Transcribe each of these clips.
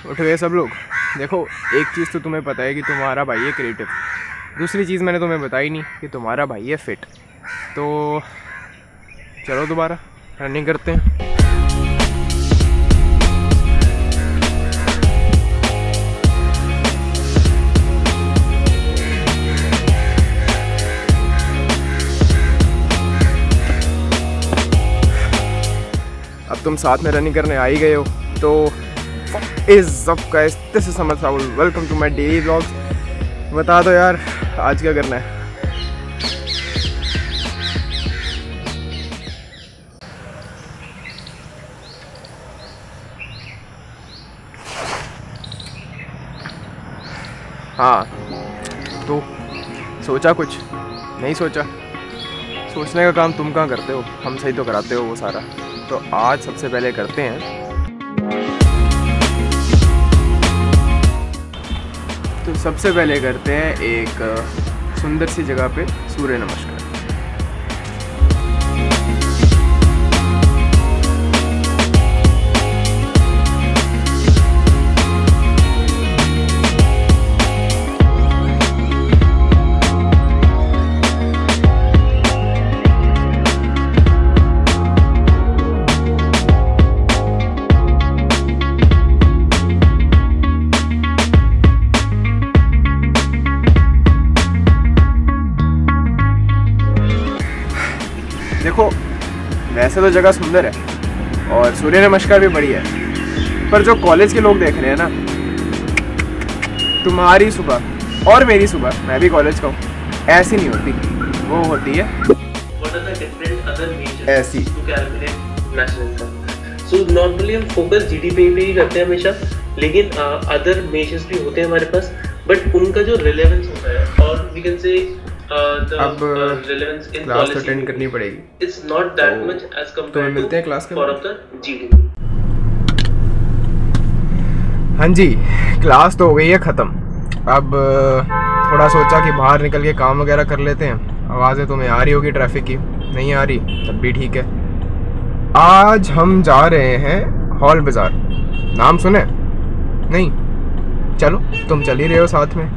उठ गए सब लोग। देखो एक चीज़ तो तुम्हें पता है कि तुम्हारा भाई है क्रिएटिव, दूसरी चीज़ मैंने तुम्हें बताई नहीं कि तुम्हारा भाई है फिट। तो चलो दोबारा रनिंग करते हैं। अब तुम साथ में रनिंग करने आ ही गए हो तो is up guys, this is Samar Saul, welcome to my daily vlogs. बता दो यार आज क्या करना है। हाँ तो सोचा कुछ नहीं सोचा, सोचने का काम तुम कहाँ करते हो, हम सही तो कराते हो वो सारा। तो आज सबसे पहले करते हैं, तो सबसे पहले करते हैं एक सुंदर सी जगह पे सूर्य नमस्कार। देखो वैसे तो जगह सुंदर है और सूर्य नमस्कार भी बढ़िया है, पर जो कॉलेज के लोग देख रहे हैं ना, तुम्हारी सुबह और मेरी सुबह, मैं भी कॉलेज का हूँ, ऐसी नहीं होती, वो होती है ऐसी। सो नॉर्मली हम फोकस जीडीपी पे ही करते हैं हमेशा, लेकिन अदर मेजर्स भी होते हैं हमारे पास, बट उनका जो रिलेवेंस होता है और वी कैन से अब क्लास अटेंड करनी पड़ेगी, it's not that much as compared मिलते हैं क्लास के फॉर ऑफ द जीडीपी। हाँ जी, क्लास तो हो गई है ख़त्म। अब थोड़ा सोचा कि बाहर निकल के काम वगैरह कर लेते हैं। आवाज़ें तुम्हें आ रही होगी ट्रैफिक की, नहीं आ रही तब भी ठीक है। आज हम जा रहे हैं हॉल बाज़ार, नाम सुने नहीं? चलो तुम चल ही रहे हो साथ में।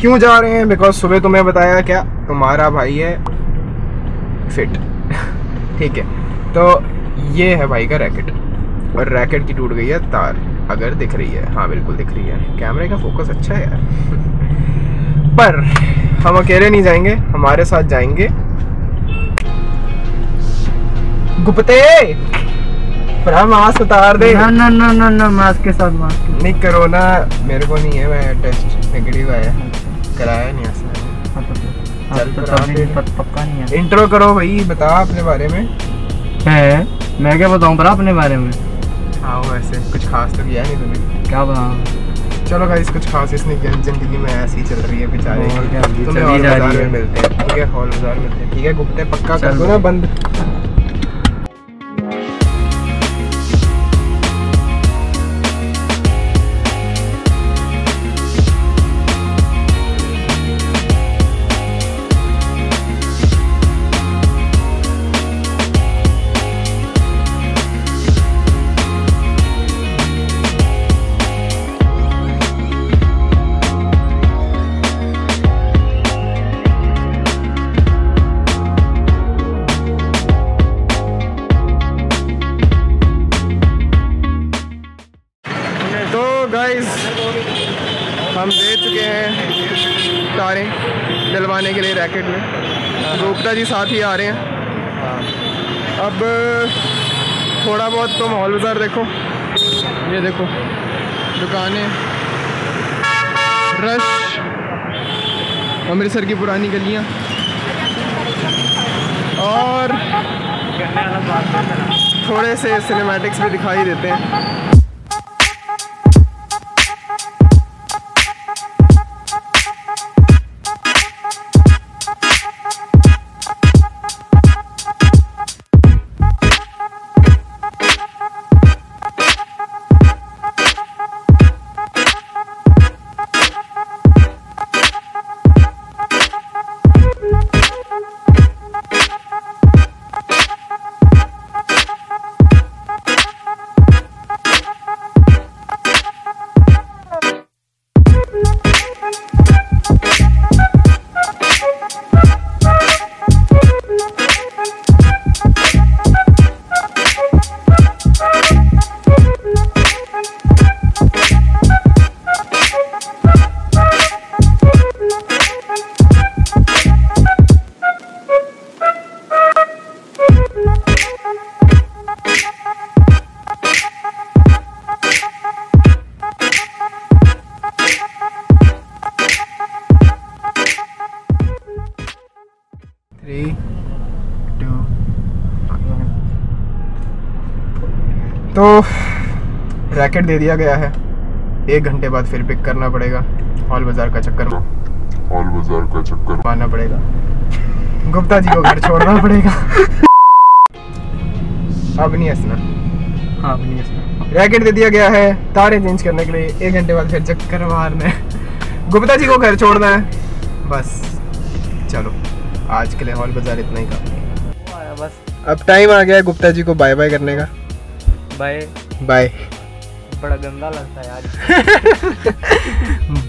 क्यों जा रहे हैं? बिकॉज सुबह तुम्हें बताया क्या, तुम्हारा भाई है फिट ठीक है, तो ये है भाई का रैकेट, और रैकेट की टूट गई है तार, अगर दिख रही है। हाँ बिल्कुल दिख रही है, कैमरे का फोकस अच्छा है यार पर हम अकेले नहीं जाएंगे, हमारे साथ जाएंगे गुप्ते। मास्क उतार दे। ना मास्क के साथ मास्क नहीं, कोरोना मेरे को नहीं है, मैं टेस्ट नेगेटिव आया, कराया नहीं ऐसा। चल पक्का नहीं है। इंट्रो करो भाई, बता अपने बारे में। है मैं क्या बताऊं पर अपने बारे में? हाँ वैसे कुछ खास तो किया नहीं तुमने? क्या बताऊं? चलो गाइस कुछ खास इसने जिंदगी में ऐसी चल रही है बेचारे, तुम्हें हॉल जा बाजार रही में है। मिलते हैं, ठीक है? हॉल बाजार मिलते हैं, ठीक है? गुप्ते पक्का कर दो ना बंद। गाइस हम दे चुके हैं तारें डलवाने के लिए रैकेट में, गुप्ता जी साथ ही आ रहे हैं। अब थोड़ा बहुत तुम हॉल बाज़ार देखो, ये देखो दुकानें, रश, अमृतसर की पुरानी गलियां, और थोड़े से सिनेमैटिक्स भी दिखाई देते हैं। तो रैकेट दे दिया गया है, 1 घंटे बाद फिर पिक करना पड़ेगा, हॉल बाजार का चक्कर मारना पड़ेगा, गुप्ता जी को घर छोड़ना पड़ेगा। अब नहीं हंसना। हाँ अब नहीं हंसना। रैकेट दे दिया गया है, तारे चेंज करने के लिए 1 घंटे बाद फिर चक्कर मारना है, गुप्ता जी को घर छोड़ना है, बस चलो आज के लिए हॉल बाजार इतना ही काफी है। बस अब टाइम आ गया है गुप्ता जी को बाय बाय करने का। बाय बाय बड़ा गंदा लगता है यार।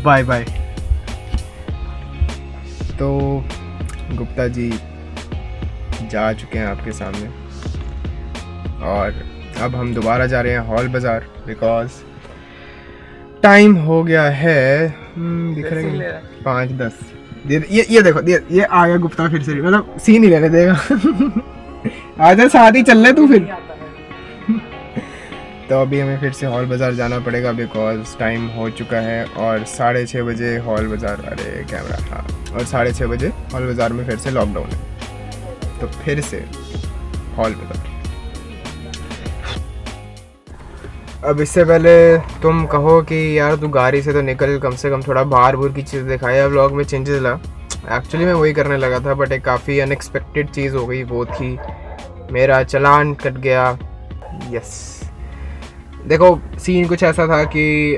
Bye bye. तो गुप्ता जी जा चुके हैं आपके सामने और अब हम दोबारा जा रहे हैं हॉल बाजार बिकॉज टाइम हो गया है दिख रहे हैं 5:10। ये देखो ये आ गया गुप्ता फिर से, मतलब सीन ही लेने देगा। आजा साथ ही चल ले तू फिर। तो अभी हमें फिर से हॉल बाज़ार जाना पड़ेगा बिकॉज टाइम हो चुका है और 6:30 बजे हॉल बाज़ार, अरे कैमरा, हाँ, और 6:30 बजे हॉल बाज़ार में फिर से लॉकडाउन है, तो फिर से हॉल बाज़ार। अब इससे पहले तुम कहो कि यार तू गाड़ी से तो निकल, कम से कम थोड़ा बाहर बूर की चीज़ दिखाया, व्लॉग में चेंजेस ला। एक्चुअली मैं वही करने लगा था बट एक काफ़ी अनएक्सपेक्टेड चीज़ हो गई, वो थी मेरा चालान कट गया। यस, देखो सीन कुछ ऐसा था कि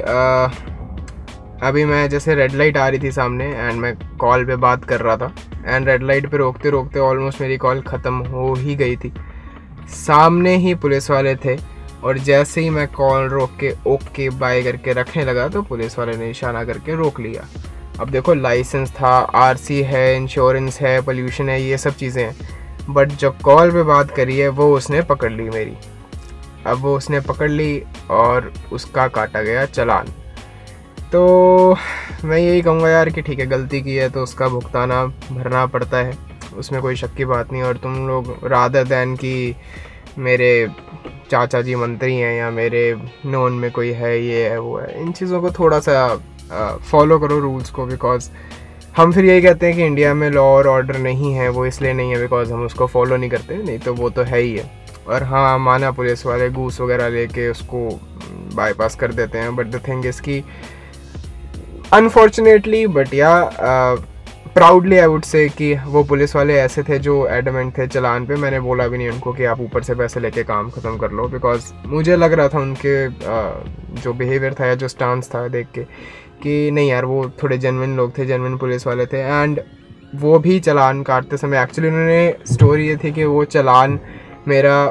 अभी मैं जैसे रेड लाइट आ रही थी सामने एंड मैं कॉल पे बात कर रहा था एंड रेड लाइट पे रोकते रोकते ऑलमोस्ट मेरी कॉल ख़त्म हो ही गई थी। सामने ही पुलिस वाले थे और जैसे ही मैं कॉल रोक के ओके बाय करके रखने लगा तो पुलिस वाले ने इशारा करके रोक लिया। अब देखो लाइसेंस था, आरसी है, इंश्योरेंस है, पोल्यूशन है, ये सब चीज़ें हैं, बट जो कॉल पे बात करी है वो उसने पकड़ ली मेरी। अब वो उसने पकड़ ली और उसका काटा गया चालान। तो मैं यही कहूँगा यार कि ठीक है, गलती की है तो उसका भुगताना भरना पड़ता है, उसमें कोई शक की बात नहीं। और तुम लोग रादर दैन कि मेरे चाचा जी मंत्री हैं या मेरे नोन में कोई है, ये है वो है, इन चीज़ों को थोड़ा सा फॉलो करो रूल्स को, बिकॉज हम फिर यही कहते हैं कि इंडिया में लॉ और ऑर्डर नहीं है, वो इसलिए नहीं है बिकॉज हम उसको फॉलो नहीं करते, नहीं तो वो तो है ही है। और हाँ, माना पुलिस वाले घूस वगैरह लेके उसको बाईपास कर देते हैं, बट द थिंग इज़ कि अनफॉर्चुनेटली बट या प्राउडली आई वुड से कि वो पुलिस वाले ऐसे थे जो एडमेंट थे चालान पे। मैंने बोला भी नहीं उनको कि आप ऊपर से पैसे लेके काम ख़त्म कर लो, बिकॉज मुझे लग रहा था उनके जो बिहेवियर था या जो स्टांस था देख के कि नहीं यार, वो थोड़े जेन्युइन लोग थे, जेन्युइन पुलिस वाले थे। एंड वो भी चालान काटते समय एक्चुअली उन्होंने स्टोरी ये थी कि वो चालान मेरा,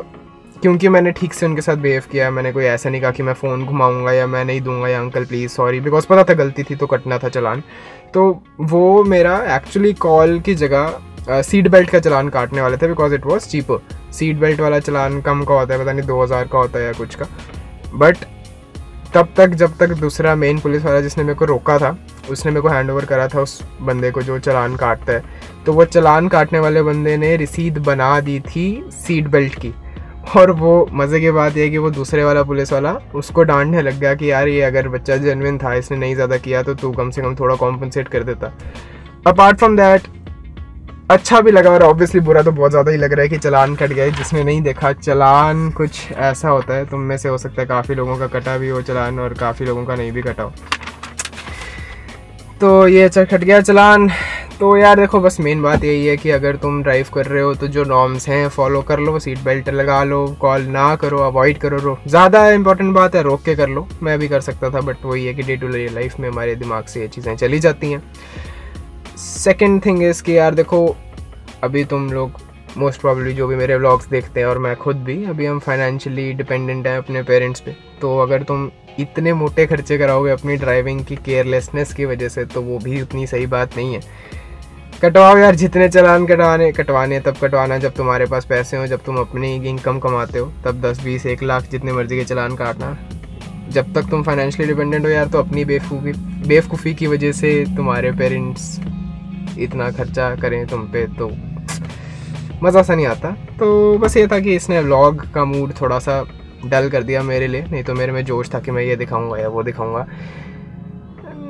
क्योंकि मैंने ठीक से उनके साथ बिहेव किया, मैंने कोई ऐसा नहीं कहा कि मैं फ़ोन घुमाऊंगा या मैं नहीं दूंगा या अंकल प्लीज़ सॉरी, बिकॉज पता था गलती थी तो कटना था चालान। तो वो मेरा एक्चुअली कॉल की जगह सीट बेल्ट का चालान काटने वाले थे because it was cheaper. Seat belt वाला चालान कम का होता है, पता नहीं 2000 का होता है या कुछ का, बट तब तक जब तक दूसरा मेन पुलिस वाला जिसने मेरे को रोका था उसने मेरे को हैंड ओवर करा था उस बंदे को जो चालान काटता है, तो वो चालान काटने वाले बंदे ने रसीद बना दी थी सीट बेल्ट की। और वो मज़े की बात यह है कि वो दूसरे वाला पुलिस वाला उसको डांटने लग गया कि यार ये अगर बच्चा जेन्युइन था, इसने नहीं ज़्यादा किया तो तू कम से कम थोड़ा कॉम्पनसेट कर देता। अपार्ट फ्रॉम दैट अच्छा भी लगा और ऑब्वियसली बुरा तो बहुत ज़्यादा ही लग रहा है कि चालान कट गया। जिसने नहीं देखा, चालान कुछ ऐसा होता है, तुम में से हो सकता है काफ़ी लोगों का कटा भी हो चालान और काफ़ी लोगों का नहीं भी कटा हो। तो ये कट गया चालान। तो यार देखो, बस मेन बात यही है कि अगर तुम ड्राइव कर रहे हो तो जो नॉर्म्स हैं फॉलो कर लो, सीट बेल्ट लगा लो, कॉल ना करो, अवॉइड करो। ज़्यादा इंपॉर्टेंट बात है रोक के कर लो, मैं भी कर सकता था बट वही है कि डे टू डे लाइफ में हमारे दिमाग से ये चीज़ें चली जाती हैं। सेकेंड थिंग इज़ कि यार देखो, अभी तुम लोग मोस्ट प्रॉब्ली जो भी मेरे व्लॉग्स देखते हैं और मैं खुद भी, अभी हम फाइनेंशियली डिपेंडेंट हैं अपने पेरेंट्स पे। तो अगर तुम इतने मोटे खर्चे कराओगे अपनी ड्राइविंग की केयरलेसनेस की वजह से तो वो भी उतनी सही बात नहीं है। कटवाओ यार, जितने चालान कटवाने तब कटवाना जब तुम्हारे पास पैसे हो, जब तुम अपनी इनकम कमाते हो तब 10, 20, 1 लाख जितने मर्जी के चालान काटना। जब तक तुम फाइनेंशियली डिपेंडेंट हो यार तो अपनी बेवकूफ़ी की वजह से तुम्हारे पेरेंट्स इतना खर्चा करें तुम पे तो मज़ा सा नहीं आता। तो बस ये था कि इसने व्लॉग का मूड थोड़ा सा डल कर दिया मेरे लिए, नहीं तो मेरे में जोश था कि मैं ये दिखाऊंगा या वो दिखाऊंगा।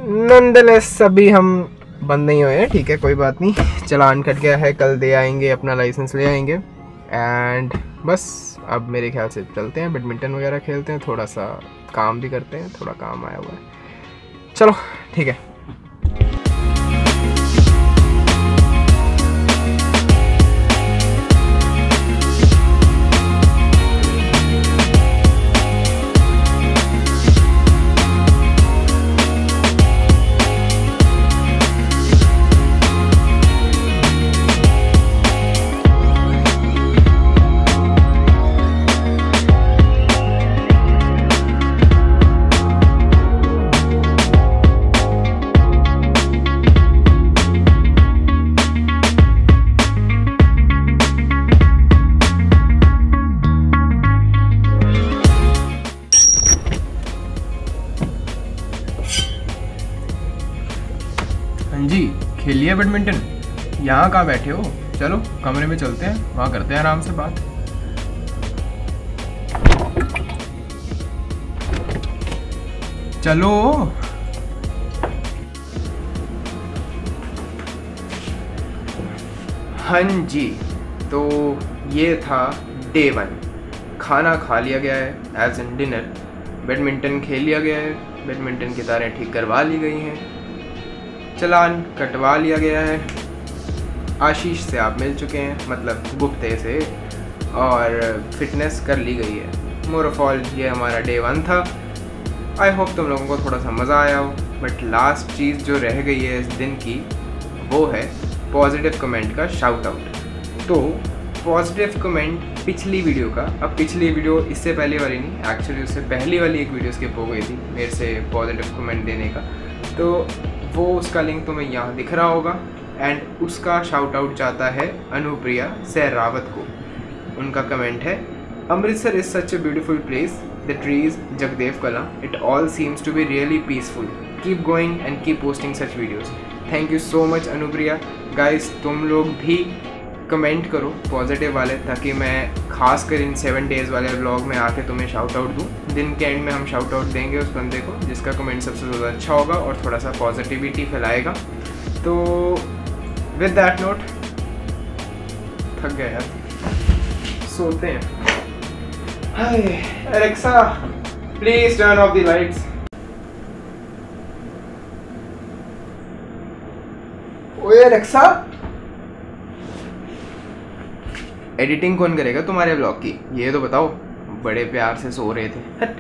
नॉनदलेस अभी हम बंद नहीं हुए हैं, ठीक है, कोई बात नहीं। चालान कट गया है, कल दे आएंगे, अपना लाइसेंस ले आएंगे एंड बस अब मेरे ख्याल से चलते हैं, बैडमिंटन वगैरह खेलते हैं, थोड़ा सा काम भी करते हैं, थोड़ा काम आया हुआ है। चलो ठीक है। हाँ जी, खेल लिया बैडमिंटन? यहाँ कहाँ बैठे हो? चलो कमरे में चलते हैं, वहाँ करते हैं आराम से बात। चलो। हाँ जी, तो ये था डे 1। खाना खा लिया गया है एज इन डिनर, बैडमिंटन खेल लिया गया है, बैडमिंटन की तारें ठीक करवा ली गई हैं, चालान कटवा लिया गया है, आशीष से आप मिल चुके हैं, मतलब गुप्ते से, और फिटनेस कर ली गई है। मोर ऑफ ऑल ये हमारा डे 1 था। आई होप तुम लोगों को थोड़ा सा मज़ा आया हो। बट लास्ट चीज़ जो रह गई है इस दिन की, वो है पॉजिटिव कमेंट का शाउट आउट। तो पॉजिटिव कमेंट पिछली वीडियो का, अब पिछली वीडियो इससे पहले वाली नहीं, एक्चुअली उससे पहली वाली एक वीडियो स्किप हो गई थी मेरे से पॉजिटिव कमेंट देने का, तो वो उसका लिंक तुम्हें यहाँ दिख रहा होगा। एंड उसका शाउट आउट जाता है अनुप्रिया सहरावत को। उनका कमेंट है, Amritsar is such a beautiful place, the trees, Jagdev Kalan, it all seems to be really peaceful, keep going and keep posting such videos. Thank you so much Anupriya. Guys तुम लोग भी कमेंट करो पॉजिटिव वाले, ताकि मैं खास कर इन 7 डेज़ वाले व्लॉग में आके तुम्हें शाउट आउट दूँ। दिन के एंड में हम शाउट आउट देंगे उस बंदे को जिसका कमेंट सबसे ज़्यादा अच्छा होगा और थोड़ा सा पॉजिटिविटी फैलाएगा। तो विद दैट नोट, थक गए यार, सोते हैं। Hi Alexa, please turn off the lights. ओए एलेक्सा, एडिटिंग कौन करेगा तुम्हारे ब्लॉग की, ये तो बताओ। बड़े प्यार से सो रहे थे। हट।